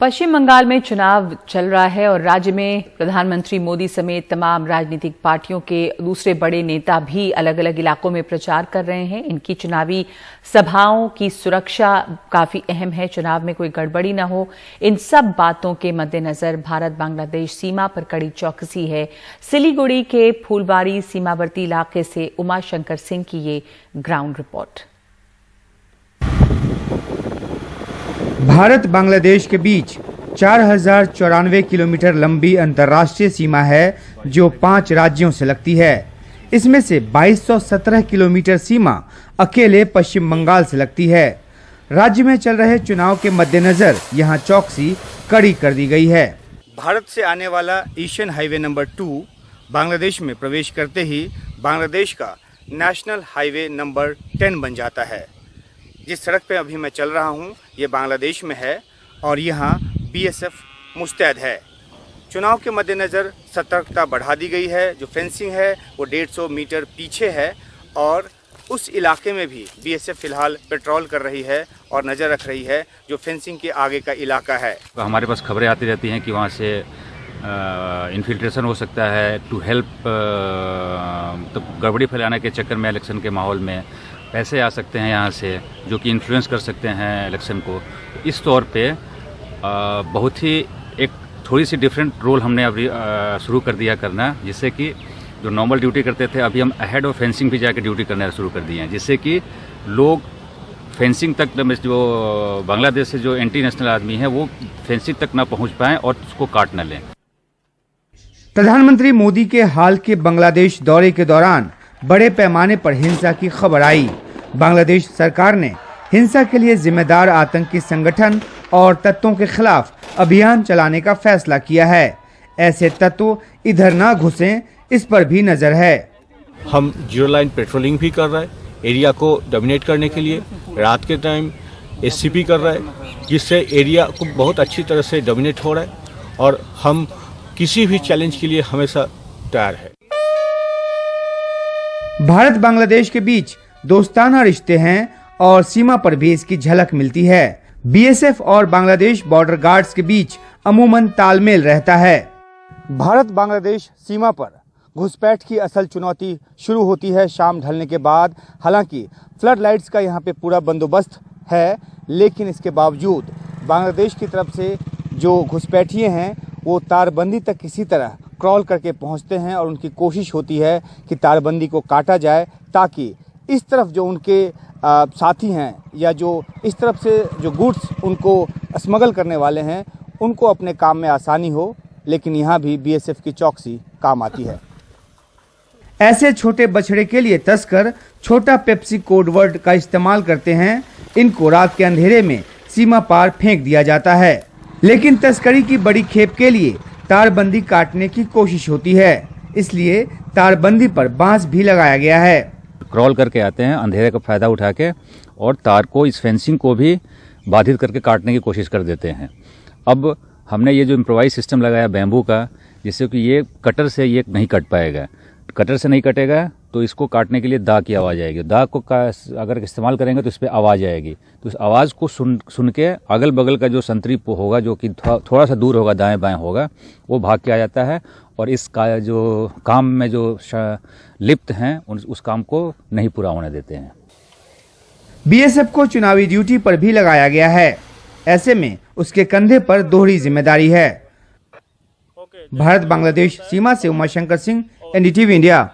पश्चिम बंगाल में चुनाव चल रहा है और राज्य में प्रधानमंत्री मोदी समेत तमाम राजनीतिक पार्टियों के दूसरे बड़े नेता भी अलग अलग इलाकों में प्रचार कर रहे हैं। इनकी चुनावी सभाओं की सुरक्षा काफी अहम है, चुनाव में कोई गड़बड़ी न हो। इन सब बातों के मद्देनजर भारत बांग्लादेश सीमा पर कड़ी चौकसी है। सिलीगुड़ी के फूलबाड़ी सीमावर्ती इलाके से उमाशंकर सिंह की ये ग्राउंड रिपोर्ट। भारत बांग्लादेश के बीच 4094 किलोमीटर लंबी अंतर्राष्ट्रीय सीमा है जो 5 राज्यों से लगती है। इसमें से 2217 किलोमीटर सीमा अकेले पश्चिम बंगाल से लगती है। राज्य में चल रहे चुनाव के मद्देनजर यहां चौकसी कड़ी कर दी गई है। भारत से आने वाला एशियन हाईवे नंबर 2 बांग्लादेश में प्रवेश करते ही बांग्लादेश का नेशनल हाईवे नंबर 10 बन जाता है। जिस सड़क पे अभी मैं चल रहा हूँ ये बांग्लादेश में है और यहाँ बीएसएफ मुस्तैद है। चुनाव के मद्देनज़र सतर्कता बढ़ा दी गई है। जो फेंसिंग है वो 150 मीटर पीछे है और उस इलाके में भी बीएसएफ फिलहाल पेट्रोल कर रही है और नज़र रख रही है जो फेंसिंग के आगे का इलाका है। हमारे पास खबरें आती रहती हैं कि वहाँ से इन्फिल्ट्रेशन हो सकता है टू हेल्प, तो गड़बड़ी फैलाने के चक्कर में इलेक्शन के माहौल में पैसे आ सकते हैं यहाँ से जो कि इन्फ्लुएंस कर सकते हैं इलेक्शन को। इस तौर पे बहुत ही एक थोड़ी सी डिफरेंट रोल हमने अभी शुरू कर दिया करना, जिससे कि जो नॉर्मल ड्यूटी करते थे अभी हम अहेड ऑफ फेंसिंग भी जाकर ड्यूटी करना शुरू कर दिए हैं, जिससे कि लोग फेंसिंग तक, जो बांग्लादेश से जो एंटी नेशनल आदमी है वो फेंसिंग तक ना पहुँच पाएँ और उसको काट न लें। प्रधानमंत्री मोदी के हाल के बांग्लादेश दौरे के दौरान बड़े पैमाने पर हिंसा की खबर आई। बांग्लादेश सरकार ने हिंसा के लिए जिम्मेदार आतंकी संगठन और तत्वों के खिलाफ अभियान चलाने का फैसला किया है। ऐसे तत्व इधर ना घुसें, इस पर भी नजर है। हम जीरो लाइन पेट्रोलिंग भी कर रहे हैं एरिया को डोमिनेट करने के लिए। रात के टाइम एससीपी कर रहे हैं जिससे एरिया को बहुत अच्छी तरह से डोमिनेट हो रहा है और हम किसी भी चैलेंज के लिए हमेशा तैयार है। भारत बांग्लादेश के बीच दोस्ताना रिश्ते हैं और सीमा पर भी इसकी झलक मिलती है। बीएसएफ और बांग्लादेश बॉर्डर गार्ड्स के बीच अमूमन तालमेल रहता है। भारत बांग्लादेश सीमा पर घुसपैठ की असल चुनौती शुरू होती है शाम ढलने के बाद। हालांकि फ्लड लाइट्स का यहाँ पे पूरा बंदोबस्त है, लेकिन इसके बावजूद बांग्लादेश की तरफ से जो घुसपैठिए हैं वो तारबंदी तक किसी तरह क्रॉल करके पहुंचते हैं और उनकी कोशिश होती है कि तारबंदी को काटा जाए ताकि इस तरफ जो उनके साथी हैं या जो इस तरफ से जो गुड्स उनको स्मगल करने वाले हैं उनको अपने काम में आसानी हो। लेकिन यहाँ भी बीएसएफ की चौकसी काम आती है। ऐसे छोटे बछड़े के लिए तस्कर छोटा पेप्सी कोड वर्ड का इस्तेमाल करते हैं। इनको रात के अंधेरे में सीमा पार फेंक दिया जाता है, लेकिन तस्करी की बड़ी खेप के लिए तारबंदी काटने की कोशिश होती है, इसलिए तारबंदी पर बांस भी लगाया गया है। क्रॉल करके आते हैं अंधेरे का फायदा उठा के और तार को, इस फेंसिंग को भी बाधित करके काटने की कोशिश कर देते हैं। अब हमने ये जो इम्प्रोवाइज सिस्टम लगाया बैम्बू का, जिससे कि ये कटर से ये नहीं कट पाएगा। कटर से नहीं कटेगा तो इसको काटने के लिए दाग की आवाज़ आएगी। दाग को अगर इस्तेमाल करेंगे तो इस पर आवाज़ आएगी, तो इस आवाज़ को सुन के अगल बगल का जो संतरी होगा, जो कि थोड़ा सा दूर होगा, दाएं बाएं होगा, वो भाग के आ जाता है और इस का जो काम में जो लिप्त हैं उस काम को नहीं पूरा होने देते हैं। बीएसएफ को चुनावी ड्यूटी पर भी लगाया गया है। ऐसे में उसके कंधे पर दोहरी जिम्मेदारी है। भारत बांग्लादेश सीमा से उमाशंकर सिंह, एनडीटीवी इंडिया।